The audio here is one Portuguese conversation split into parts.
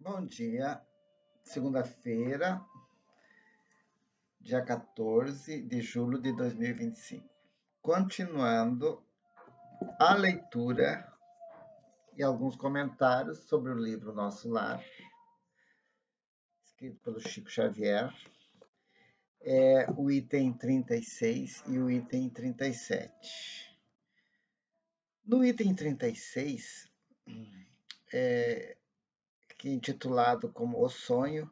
Bom dia, segunda-feira, dia 14 de julho de 2025. Continuando a leitura e alguns comentários sobre o livro Nosso Lar, escrito pelo Chico Xavier, o item 36 e o item 37. No item 36, que é intitulado como O Sonho,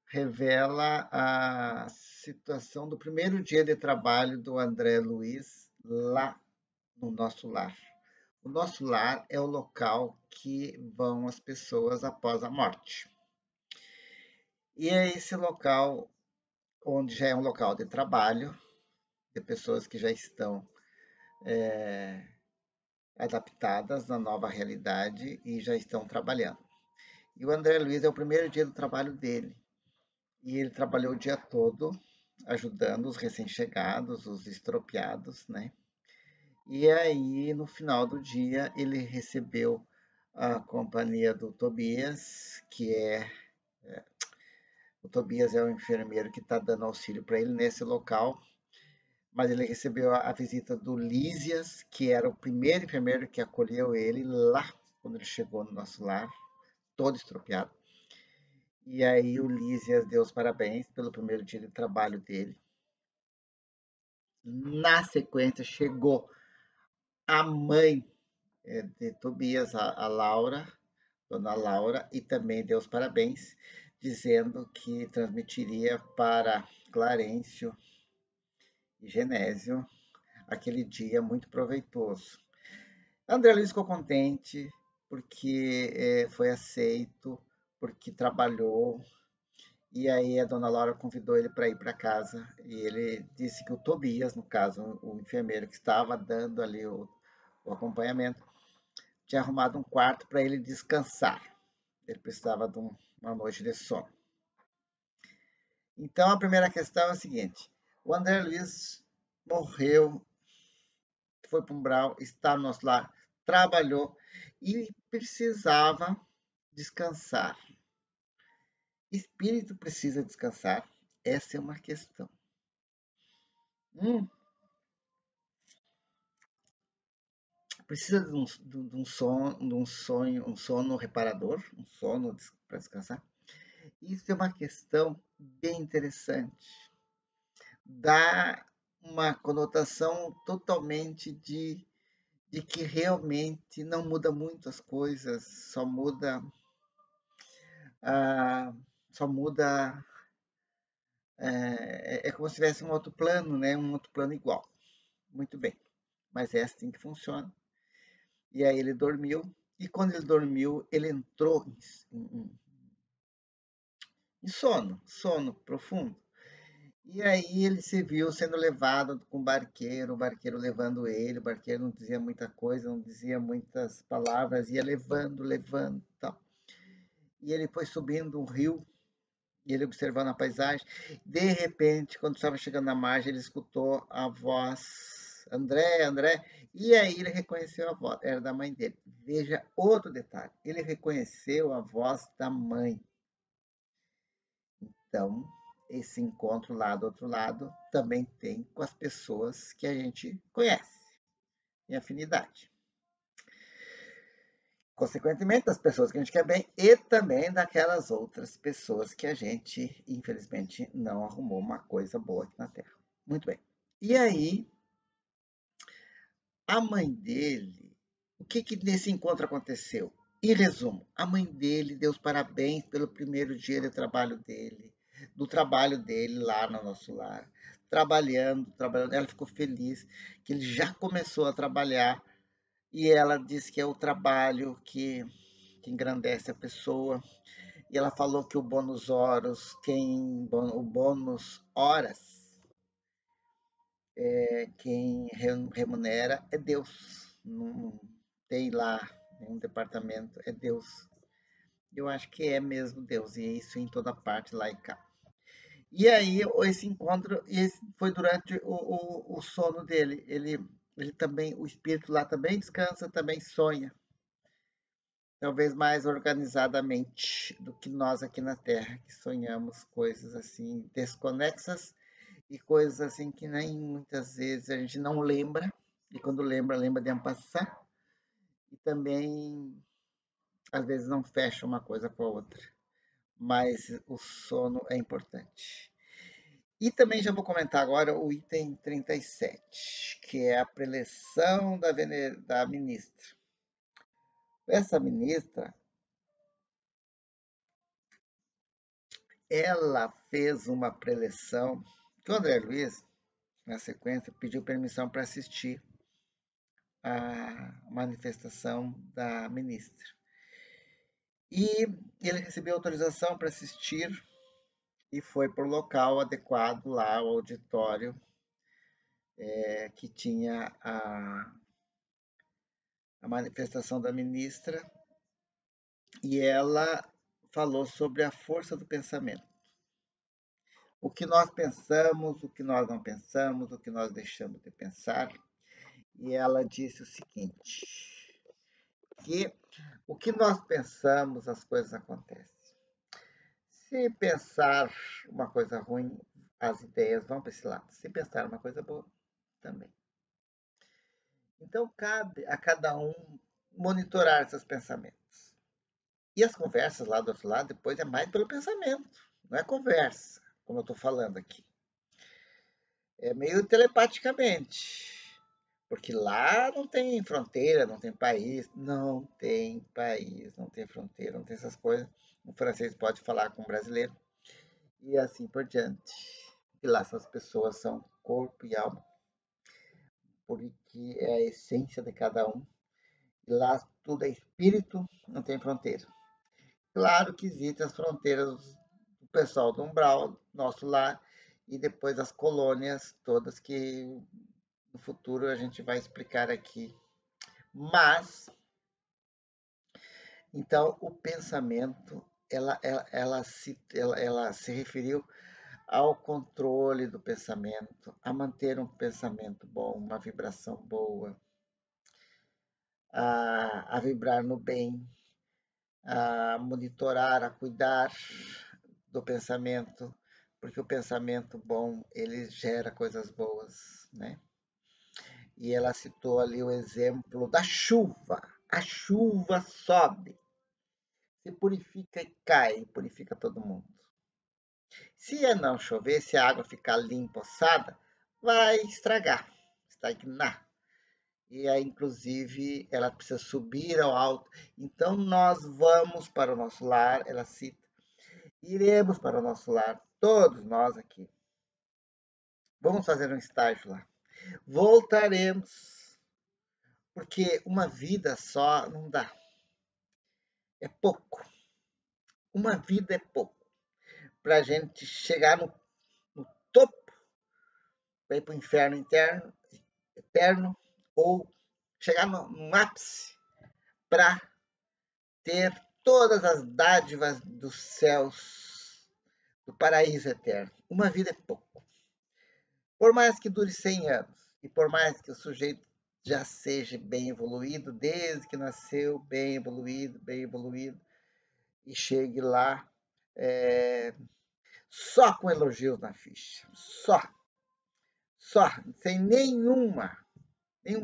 revela a situação do primeiro dia de trabalho do André Luiz lá no nosso lar. O nosso lar é o local que vão as pessoas após a morte. E é esse local onde já é um local de trabalho, de pessoas que já estão adaptadas na nova realidade e já estão trabalhando. E o André Luiz é o primeiro dia do trabalho dele. E ele trabalhou o dia todo ajudando os recém-chegados, os estropiados, né? E aí, no final do dia, ele recebeu a companhia do Tobias, o Tobias é o enfermeiro que está dando auxílio para ele nesse local, mas ele recebeu a visita do Lísias, que era o primeiro enfermeiro que acolheu ele lá, quando ele chegou no nosso lar, todo estropiado. E aí o Lísias deu os parabéns pelo primeiro dia de trabalho dele. Na sequência, chegou a mãe de Tobias, a Laura, Dona Laura, e também deu os parabéns, dizendo que transmitiria para Clarencio e Genésio aquele dia muito proveitoso. André Luiz ficou contente porque foi aceito, porque trabalhou, e aí a Dona Laura convidou ele para ir para casa, e ele disse que o Tobias, no caso, o enfermeiro que estava dando ali o acompanhamento, tinha arrumado um quarto para ele descansar. Ele precisava de uma noite de sono. Então, a primeira questão é a seguinte: o André Luiz morreu, foi para um umbral, está no nosso lar, trabalhou e precisava descansar. Espírito precisa descansar? Essa é uma questão. Hum, precisa um sono reparador, um sono para descansar? Isso é uma questão bem interessante. Dá uma conotação totalmente de que realmente não muda muito as coisas, ah, só muda, é como se tivesse um outro plano, né? Um outro plano igual. Muito bem, mas é assim que funciona. E aí ele dormiu, e quando ele dormiu, ele entrou em sono profundo. E aí ele se viu sendo levado com o barqueiro levando ele, o barqueiro não dizia muita coisa, não dizia muitas palavras, ia levando, tal. E ele foi subindo um rio, e ele observando a paisagem. De repente, quando estava chegando na margem, ele escutou a voz, André, André, e aí ele reconheceu a voz, era da mãe dele. Veja outro detalhe, ele reconheceu a voz da mãe. Então, esse encontro lá do outro lado também tem com as pessoas que a gente conhece, em afinidade. Consequentemente, das pessoas que a gente quer bem e também daquelas outras pessoas que a gente, infelizmente, não arrumou uma coisa boa aqui na Terra. Muito bem. E aí, a mãe dele, o que nesse encontro aconteceu? Em resumo, a mãe dele deu os parabéns pelo primeiro dia de trabalho dele, do trabalho dele lá no nosso lar, trabalhando. Ela ficou feliz que ele já começou a trabalhar e ela disse que é o trabalho que engrandece a pessoa. E ela falou que o bônus horas, o bônus horas, quem remunera é Deus. Não tem lá nenhum departamento, é Deus. Eu acho que é mesmo Deus, e é isso em toda parte lá e cá. E aí, esse encontro esse foi durante o sono dele. Ele também, o espírito lá também descansa, também sonha. talvez mais organizadamente do que nós aqui na Terra, que sonhamos coisas assim desconexas e coisas assim que nem muitas vezes a gente não lembra, e quando lembra, lembra de passar, e também às vezes não fecha uma coisa com a outra, mas o sono é importante. E também já vou comentar agora o item 37, que é a preleção da ministra. Essa ministra, ela fez uma preleção que o André Luiz, na sequência, pediu permissão para assistir a manifestação da ministra. E ele recebeu autorização para assistir e foi para o local adequado lá, o auditório, que tinha a manifestação da ministra, e ela falou sobre a força do pensamento. O que nós pensamos, o que nós não pensamos, o que nós deixamos de pensar. E ela disse o seguinte, que o que nós pensamos, as coisas acontecem. Se pensar uma coisa ruim, as ideias vão para esse lado. Se pensar uma coisa boa, também. Então, cabe a cada um monitorar seus pensamentos. E as conversas lá do outro lado, depois é mais pelo pensamento, não é conversa, como eu estou falando aqui. É meio telepaticamente, porque lá não tem fronteira, não tem país, não tem país, não tem fronteira, não tem essas coisas. O francês pode falar com o brasileiro e assim por diante. E lá essas pessoas são corpo e alma, porque é a essência de cada um. E lá tudo é espírito, não tem fronteira. Claro que existem as fronteiras do pessoal do umbral, nosso lar, e depois as colônias todas que no futuro a gente vai explicar aqui. Mas, então, o pensamento, ela se referiu ao controle do pensamento, a manter um pensamento bom, uma vibração boa, a vibrar no bem, a monitorar, a cuidar do pensamento, porque o pensamento bom, ele gera coisas boas, né? E ela citou ali o exemplo da chuva. A chuva sobe, se purifica e cai, purifica todo mundo. Se não chover, se a água ficar limpa, ossada, vai estragar, estagnar. E aí, inclusive, ela precisa subir ao alto. Então, nós vamos para o nosso lar, ela cita, iremos para o nosso lar, todos nós aqui. Vamos fazer um estágio lá. Voltaremos, porque uma vida só não dá. É pouco. Uma vida é pouco. Para a gente chegar no topo, para ir para o inferno interno, eterno, ou chegar no ápice para ter todas as dádivas dos céus, do paraíso eterno. Uma vida é pouco. Por mais que dure 100 anos, e por mais que o sujeito já seja bem evoluído, desde que nasceu, bem evoluído, e chegue lá só com elogios na ficha, só, sem nenhum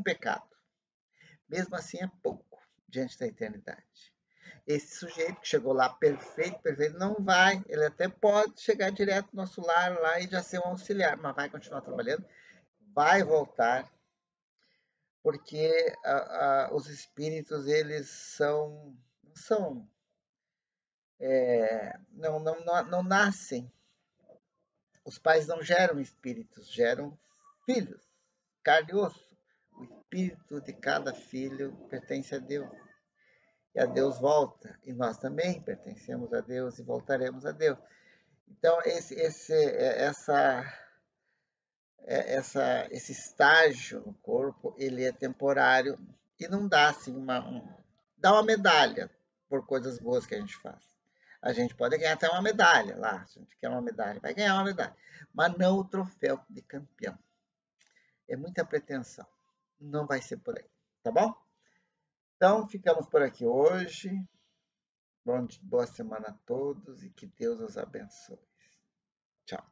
pecado. Mesmo assim é pouco diante da eternidade. Esse sujeito que chegou lá perfeito, não vai, ele até pode chegar direto no nosso lar lá e já ser um auxiliar, mas vai continuar trabalhando, vai voltar, porque os espíritos, eles não nascem, os pais não geram espíritos, geram filhos, carne e osso. O espírito de cada filho pertence a Deus. E a Deus volta. E nós também pertencemos a Deus e voltaremos a Deus. Então, esse estágio no corpo, ele é temporário e não dá assim dá uma medalha por coisas boas que a gente faz. A gente pode ganhar até uma medalha lá, se a gente quer uma medalha, vai ganhar uma medalha, mas não o troféu de campeão. É muita pretensão. Não vai ser por aí, tá bom? Então, ficamos por aqui hoje. Boa semana a todos e que Deus os abençoe. Tchau.